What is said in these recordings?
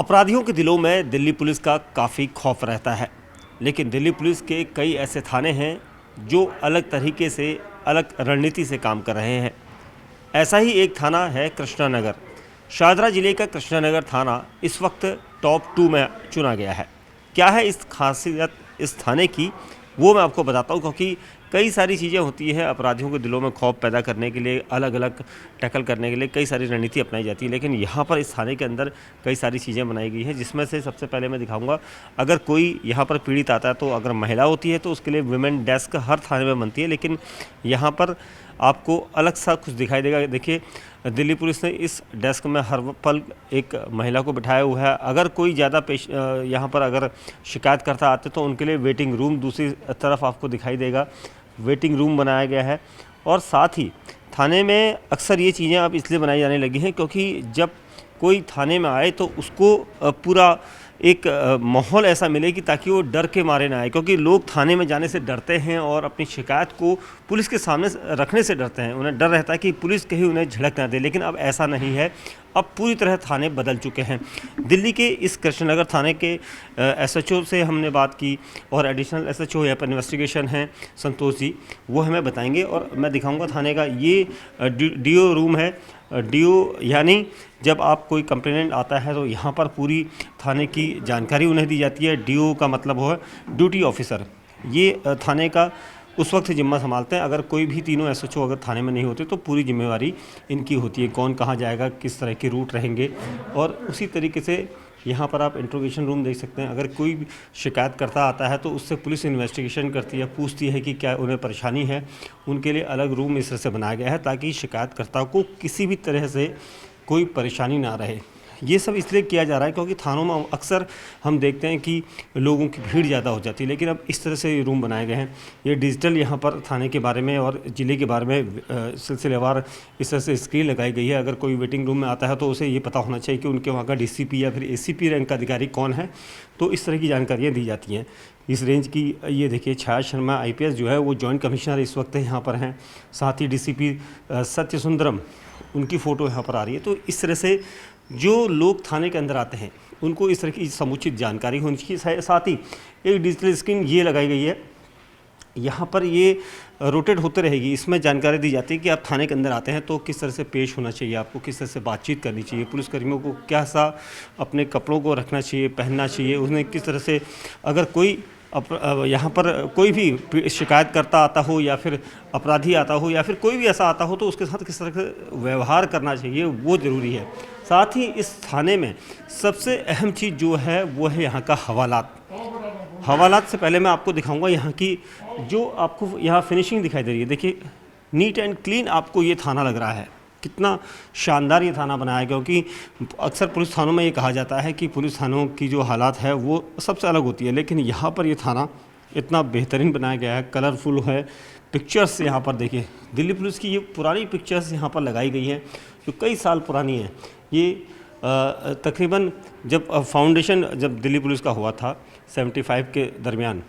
अपराधियों के दिलों में दिल्ली पुलिस का काफ़ी खौफ रहता है, लेकिन दिल्ली पुलिस के कई ऐसे थाने हैं जो अलग तरीके से, अलग रणनीति से काम कर रहे हैं। ऐसा ही एक थाना है कृष्णा नगर। शाहदरा जिले का कृष्णा नगर थाना इस वक्त टॉप 2 में चुना गया है। क्या है इस खासियत इस थाने की, वो मैं आपको बताता हूँ, क्योंकि कई सारी चीज़ें होती हैं अपराधियों के दिलों में खौफ पैदा करने के लिए, अलग अलग टैकल करने के लिए कई सारी रणनीति अपनाई जाती है। लेकिन यहाँ पर इस थाने के अंदर कई सारी चीज़ें बनाई गई हैं, जिसमें से सबसे पहले मैं दिखाऊंगा, अगर कोई यहाँ पर पीड़ित आता है तो अगर महिला होती है तो उसके लिए वुमेन डेस्क हर थाने में बनती है, लेकिन यहाँ पर आपको अलग सा कुछ दिखाई देगा। देखिए, दिल्ली पुलिस ने इस डेस्क में हर पल एक महिला को बिठाया हुआ है। अगर कोई ज़्यादा यहाँ पर अगर शिकायतकर्ता आते तो उनके लिए वेटिंग रूम दूसरी तरफ आपको दिखाई देगा, वेटिंग रूम बनाया गया है। और साथ ही थाने में अक्सर ये चीज़ें अब इसलिए बनाई जाने लगी हैं क्योंकि जब कोई थाने में आए तो उसको पूरा एक माहौल ऐसा मिले कि ताकि वो डर के मारे ना आए, क्योंकि लोग थाने में जाने से डरते हैं और अपनी शिकायत को पुलिस के सामने रखने से डरते हैं। उन्हें डर रहता है कि पुलिस कहीं उन्हें झड़क ना दे, लेकिन अब ऐसा नहीं है। अब पूरी तरह थाने बदल चुके हैं। दिल्ली के इस कृष्णनगर थाने के एसएचओ से हमने बात की और एडिशनल एसएचओ यहाँ पर इन्वेस्टिगेशन हैं संतोष जी, वो हमें बताएंगे और मैं दिखाऊंगा थाने का ये डीओ रूम है। डीओ यानी जब आप कोई कंप्लेनेंट आता है तो यहाँ पर पूरी थाने की जानकारी उन्हें दी जाती है। डीओ का मतलब हो ड्यूटी ऑफिसर, ये थाने का उस वक्त जिम्मा संभालते हैं। अगर कोई भी तीनों एसएचओ अगर थाने में नहीं होते तो पूरी जिम्मेवारी इनकी होती है, कौन कहाँ जाएगा, किस तरह के रूट रहेंगे। और उसी तरीके से यहाँ पर आप इंट्रोगेशन रूम देख सकते हैं। अगर कोई भी शिकायतकर्ता आता है तो उससे पुलिस इन्वेस्टिगेशन करती है, पूछती है कि क्या उन्हें परेशानी है। उनके लिए अलग रूम इस तरह से बनाया गया है ताकि शिकायतकर्ता को किसी भी तरह से कोई परेशानी ना रहे। ये सब इसलिए किया जा रहा है क्योंकि थानों में अक्सर हम देखते हैं कि लोगों की भीड़ ज़्यादा हो जाती है, लेकिन अब इस तरह से ये रूम बनाए गए हैं। ये डिजिटल यहाँ पर थाने के बारे में और ज़िले के बारे में सिलसिलेवार इस तरह से स्क्रीन लगाई गई है। अगर कोई वेटिंग रूम में आता है तो उसे ये पता होना चाहिए कि उनके वहाँ का डीसीपी या फिर एसीपी रैंक का अधिकारी कौन है, तो इस तरह की जानकारियाँ दी जाती हैं इस रेंज की। ये देखिए, छाया शर्मा आईपीएस जो है वो जॉइंट कमिश्नर इस वक्त यहाँ पर हैं। साथ ही डीसीपी सत्य सुंदरम, उनकी फ़ोटो यहाँ पर आ रही है। तो इस तरह से जो लोग थाने के अंदर आते हैं उनको इस तरह की समुचित जानकारी होनी चाहिए। साथ ही एक डिजिटल स्क्रीन ये लगाई गई है, यहाँ पर ये रोटेट होते रहेगी। इसमें जानकारी दी जाती है कि आप थाने के अंदर आते हैं तो किस तरह से पेश होना चाहिए, आपको किस तरह से बातचीत करनी चाहिए, पुलिसकर्मियों को क्या सा अपने कपड़ों को रखना चाहिए, पहनना चाहिए, उन्हें किस तरह से, अगर कोई यहाँ पर कोई भी शिकायतकर्ता आता हो या फिर अपराधी आता हो या फिर कोई भी ऐसा आता हो तो उसके साथ किस तरह से व्यवहार करना चाहिए, वो ज़रूरी है। साथ ही इस थाने में सबसे अहम चीज़ जो है वो है यहाँ का हवालात। हवालात से पहले मैं आपको दिखाऊंगा यहाँ की जो आपको यहाँ फिनिशिंग दिखाई दे रही है। देखिए, नीट एंड क्लीन आपको ये थाना लग रहा है। कितना शानदार ये थाना बनाया है, क्योंकि अक्सर पुलिस थानों में ये कहा जाता है कि पुलिस थानों की जो हालात है वो सबसे अलग होती है, लेकिन यहाँ पर ये थाना इतना बेहतरीन बनाया गया है, कलरफुल है। पिक्चर्स यहाँ पर देखिए, दिल्ली पुलिस की ये पुरानी पिक्चर्स यहाँ पर लगाई गई हैं जो कई साल पुरानी है। ये तकरीबन जब फाउंडेशन जब दिल्ली पुलिस का हुआ था 75 के दरमियान,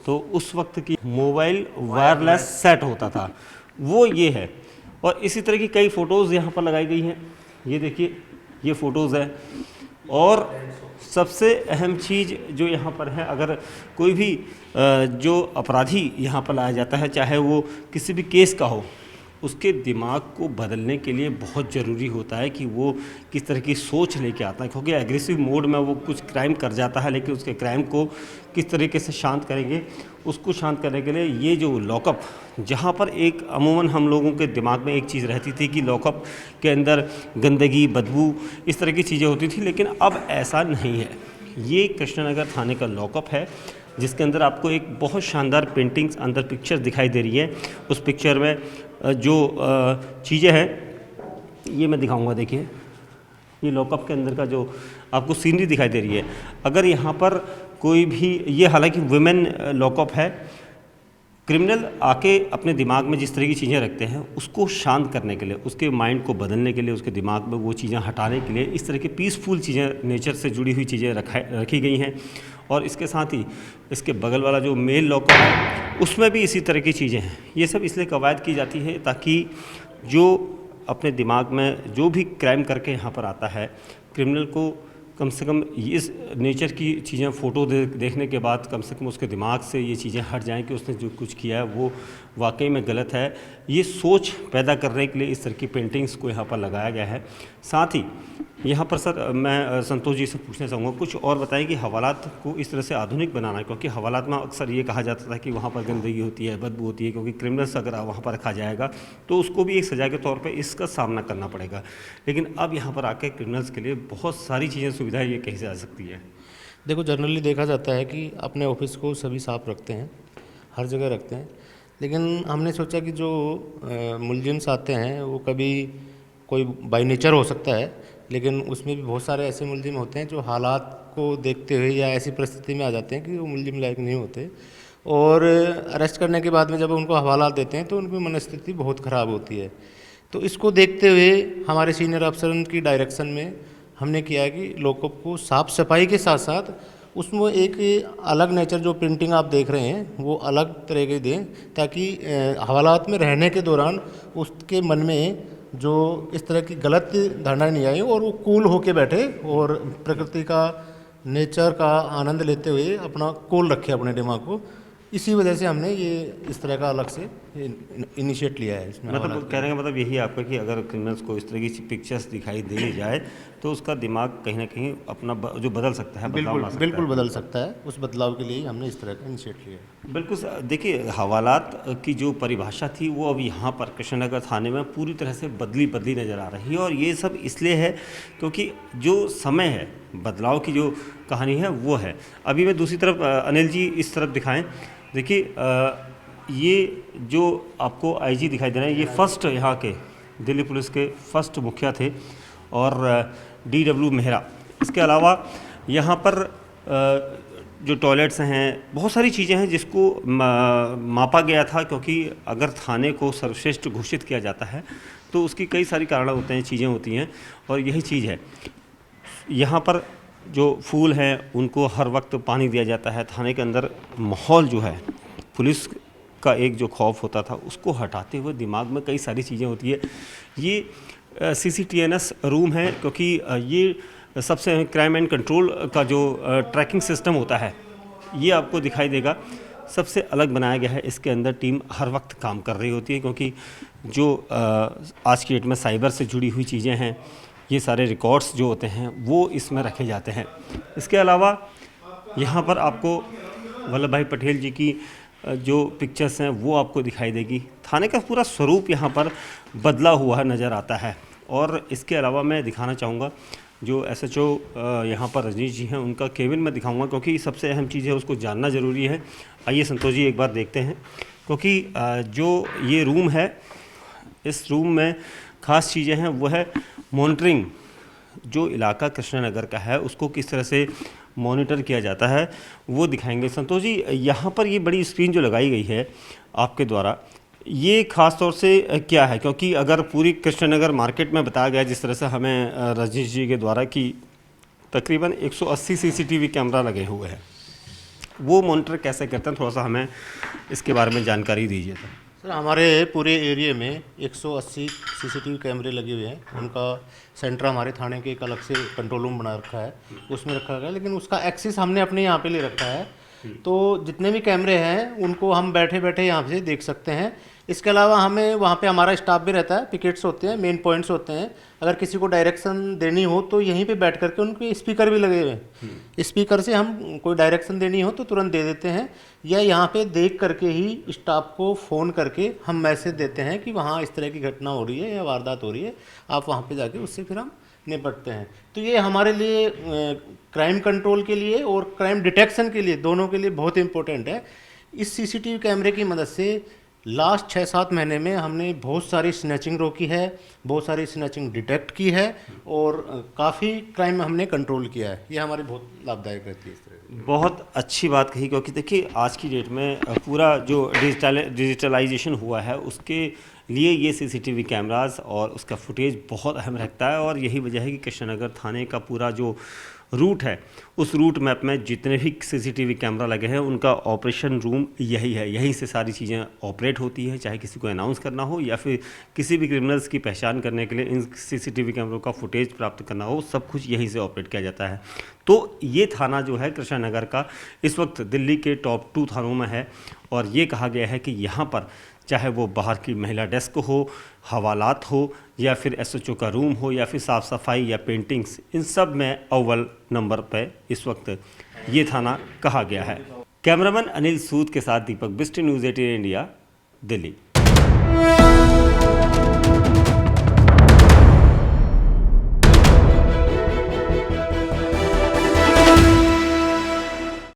तो उस वक्त की मोबाइल वायरलेस सेट होता था, वो ये है। और इसी तरह की कई फ़ोटोज़ यहाँ पर लगाई गई हैं। ये देखिए, ये फ़ोटोज़ है। और सबसे अहम चीज़ जो यहाँ पर है, अगर कोई भी जो अपराधी यहाँ पर लाया जाता है, चाहे वो किसी भी केस का हो, उसके दिमाग को बदलने के लिए बहुत ज़रूरी होता है कि वो किस तरह की सोच लेके आता है, क्योंकि एग्रेसिव मोड में वो कुछ क्राइम कर जाता है, लेकिन उसके क्राइम को किस तरीके से शांत करेंगे, उसको शांत करने के लिए ये जो लॉकअप, जहाँ पर एक अमूमन हम लोगों के दिमाग में एक चीज़ रहती थी कि लॉकअप के अंदर गंदगी, बदबू, इस तरह की चीज़ें होती थी, लेकिन अब ऐसा नहीं है। ये कृष्णनगर थाने का लॉकअप है जिसके अंदर आपको एक बहुत शानदार पेंटिंग्स अंदर पिक्चर्स दिखाई दे रही है। उस पिक्चर में जो चीज़ें हैं ये मैं दिखाऊंगा। देखिए, ये लॉकअप के अंदर का जो आपको सीनरी दिखाई दे रही है, अगर यहाँ पर कोई भी, ये हालांकि वुमेन लॉकअप है, क्रिमिनल आके अपने दिमाग में जिस तरह की चीज़ें रखते हैं उसको शांत करने के लिए, उसके माइंड को बदलने के लिए, उसके दिमाग में वो चीज़ें हटाने के लिए इस तरह की पीसफुल चीज़ें, नेचर से जुड़ी हुई चीज़ें रखी गई हैं। और इसके साथ ही इसके बगल वाला जो मेल लॉकर है उसमें भी इसी तरह की चीज़ें हैं। ये सब इसलिए कवायद की जाती है ताकि जो अपने दिमाग में जो भी क्राइम करके यहाँ पर आता है, क्रिमिनल को कम से कम इस नेचर की चीज़ें फ़ोटो देखने के बाद कम से कम उसके दिमाग से ये चीज़ें हट जाएं कि उसने जो कुछ किया है वो वाकई में गलत है। ये सोच पैदा करने के लिए इस तरह की पेंटिंग्स को यहाँ पर लगाया गया है। साथ ही यहाँ पर सर मैं संतोष जी से पूछना चाहूँगा कुछ और बताएं कि हवालात को इस तरह से आधुनिक बनाना, क्योंकि हवालात में अक्सर ये कहा जाता था कि वहाँ पर गंदगी होती है, बदबू होती है, क्योंकि क्रिमिनल्स अगर वहाँ पर रखा जाएगा तो उसको भी एक सजा के तौर पे इसका सामना करना पड़ेगा। लेकिन अब यहाँ पर आके क्रिमिनल्स के लिए बहुत सारी चीज़ें सुविधाएं ये कही जा सकती है। देखो, जनरली देखा जाता है कि अपने ऑफिस को सभी साफ रखते हैं, हर जगह रखते हैं, लेकिन हमने सोचा कि जो मुलजिम्स आते हैं वो कभी कोई बाय नेचर हो सकता है, लेकिन उसमें भी बहुत सारे ऐसे मुलजिम होते हैं जो हालात को देखते हुए या ऐसी परिस्थिति में आ जाते हैं कि वो मुलजिम लायक नहीं होते, और अरेस्ट करने के बाद में जब उनको हवालात देते हैं तो उनकी मनस्थिति बहुत ख़राब होती है। तो इसको देखते हुए हमारे सीनियर अफसरों की डायरेक्शन में हमने किया है कि लोगों को साफ़ सफाई के साथ साथ उसमें एक अलग नेचर, जो प्रिंटिंग आप देख रहे हैं वो अलग तरह के दें, ताकि हवालात में रहने के दौरान उसके मन में जो इस तरह की गलत धारणा नहीं आई और वो कूल होके बैठे और प्रकृति का, नेचर का आनंद लेते हुए अपना कूल रखे अपने दिमाग को। इसी वजह से हमने ये इस तरह का अलग से इनिशिएट लिया है इसमें। मतलब कहने का मतलब यही आपका कि अगर क्रिमिनल्स को इस तरह की पिक्चर्स दिखाई दे जाए तो उसका दिमाग कहीं ना कहीं अपना जो बदल सकता है, बिल्कुल बदल सकता है। उस बदलाव के लिए हमने इस तरह का इनिशिएट लिया है। बिल्कुल। देखिए, हवालात की जो परिभाषा थी वो अब यहाँ पर कृष्णनगर थाने में पूरी तरह से बदली नज़र आ रही है, और ये सब इसलिए है क्योंकि जो समय है, बदलाव की जो कहानी है वो है। अभी मैं दूसरी तरफ अनिल जी इस तरफ दिखाएं। देखिए, ये जो आपको आईजी दिखाई दे रहे हैं, ये फर्स्ट यहाँ के दिल्ली पुलिस के फर्स्ट मुखिया थे, और DW मेहरा। इसके अलावा यहाँ पर जो टॉयलेट्स हैं, बहुत सारी चीज़ें हैं जिसको मापा गया था, क्योंकि अगर थाने को सर्वश्रेष्ठ घोषित किया जाता है तो उसकी कई सारी कारण होते हैं, चीज़ें होती हैं, और यही चीज़ है। यहाँ पर जो फूल हैं उनको हर वक्त पानी दिया जाता है। थाने के अंदर माहौल जो है, पुलिस का एक जो खौफ होता था उसको हटाते हुए दिमाग में कई सारी चीज़ें होती है। ये CCTNS रूम है, क्योंकि ये सबसे क्राइम एंड कंट्रोल का जो ट्रैकिंग सिस्टम होता है ये आपको दिखाई देगा, सबसे अलग बनाया गया है। इसके अंदर टीम हर वक्त काम कर रही होती है, क्योंकि जो आज की डेट में साइबर से जुड़ी हुई चीज़ें हैं, ये सारे रिकॉर्ड्स जो होते हैं वो इसमें रखे जाते हैं। इसके अलावा यहाँ पर आपको वल्लभ भाई पटेल जी की जो पिक्चर्स हैं वो आपको दिखाई देगी। थाने का पूरा स्वरूप यहाँ पर बदला हुआ नज़र आता है। और इसके अलावा मैं दिखाना चाहूँगा जो SHO यहाँ पर रजनीश जी हैं, उनका केबिन में दिखाऊंगा, क्योंकि सबसे अहम चीज़ है, उसको जानना ज़रूरी है। आइए संतोष जी एक बार देखते हैं, क्योंकि जो ये रूम है, इस रूम में ख़ास चीज़ें हैं वो है मॉनिटरिंग। जो इलाका कृष्णनगर का है उसको किस तरह से मॉनिटर किया जाता है वो दिखाएंगे। संतोष जी, यहाँ पर ये बड़ी स्क्रीन जो लगाई गई है आपके द्वारा, ये ख़ास तौर से क्या है? क्योंकि अगर पूरी कृष्णनगर मार्केट में बताया गया जिस तरह से हमें रजनीश जी के द्वारा कि तकरीबन 180 CCTV कैमरा लगे हुए हैं, वो मॉनिटर कैसे करते हैं, थोड़ा सा हमें इसके बारे में जानकारी दीजिए। सर, हमारे पूरे एरिया में 180 CCTV कैमरे लगे हुए हैं। उनका सेंटर हमारे थाने के एक अलग से कंट्रोल रूम बना रखा है, उसमें रखा गया है, लेकिन उसका एक्सेस हमने अपने यहाँ पे ले रखा है। तो जितने भी कैमरे हैं उनको हम बैठे बैठे यहाँ से देख सकते हैं। इसके अलावा हमें वहाँ पे हमारा स्टाफ भी रहता है, पिकेट्स होते हैं, मेन पॉइंट्स होते हैं। अगर किसी को डायरेक्शन देनी हो तो यहीं पे बैठ करके, उनके स्पीकर भी लगे हुए हैं, स्पीकर से हम कोई डायरेक्शन देनी हो तो तुरंत दे देते हैं, या यहाँ पे देख करके ही स्टाफ को फ़ोन करके हम मैसेज देते हैं कि वहाँ इस तरह की घटना हो रही है या वारदात हो रही है, आप वहाँ पर जाके उससे फिर हम निपटते हैं। तो ये हमारे लिए क्राइम कंट्रोल के लिए और क्राइम डिटेक्शन के लिए, दोनों के लिए बहुत इंपॉर्टेंट है। इस CCTV कैमरे की मदद से लास्ट 6-7 महीने में हमने बहुत सारी स्नैचिंग रोकी है, बहुत सारी स्नैचिंग डिटेक्ट की है, और काफ़ी क्राइम हमने कंट्रोल किया है। ये हमारी बहुत लाभदायक रहती है इस तरह। बहुत अच्छी बात कही, क्योंकि देखिए आज की डेट में पूरा जो डिजिटलाइजेशन हुआ है उसके लिए ये CCTV कैमरास और उसका फुटेज बहुत अहम रखता है, और यही वजह है कि कृष्णनगर थाने का पूरा जो रूट है, उस रूट मैप में जितने भी सीसीटीवी कैमरा लगे हैं उनका ऑपरेशन रूम यही है। यहीं से सारी चीज़ें ऑपरेट होती है, चाहे किसी को अनाउंस करना हो या फिर किसी भी क्रिमिनल्स की पहचान करने के लिए इन सीसीटीवी कैमरों का फुटेज प्राप्त करना हो, सब कुछ यहीं से ऑपरेट किया जाता है। तो ये थाना जो है कृष्णा नगर का इस वक्त दिल्ली के टॉप 2 थानों में है और ये कहा गया है कि यहाँ पर चाहे वो बाहर की महिला डेस्क हो, हवालात हो या फिर एसएचओ का रूम हो या फिर साफ़ सफाई या पेंटिंग्स, इन सब में अव्वल नंबर पे इस वक्त ये थाना कहा गया है। कैमरामैन अनिल सूद के साथ दीपक बिस्ट, न्यूज़ 18 इंडिया, दिल्ली।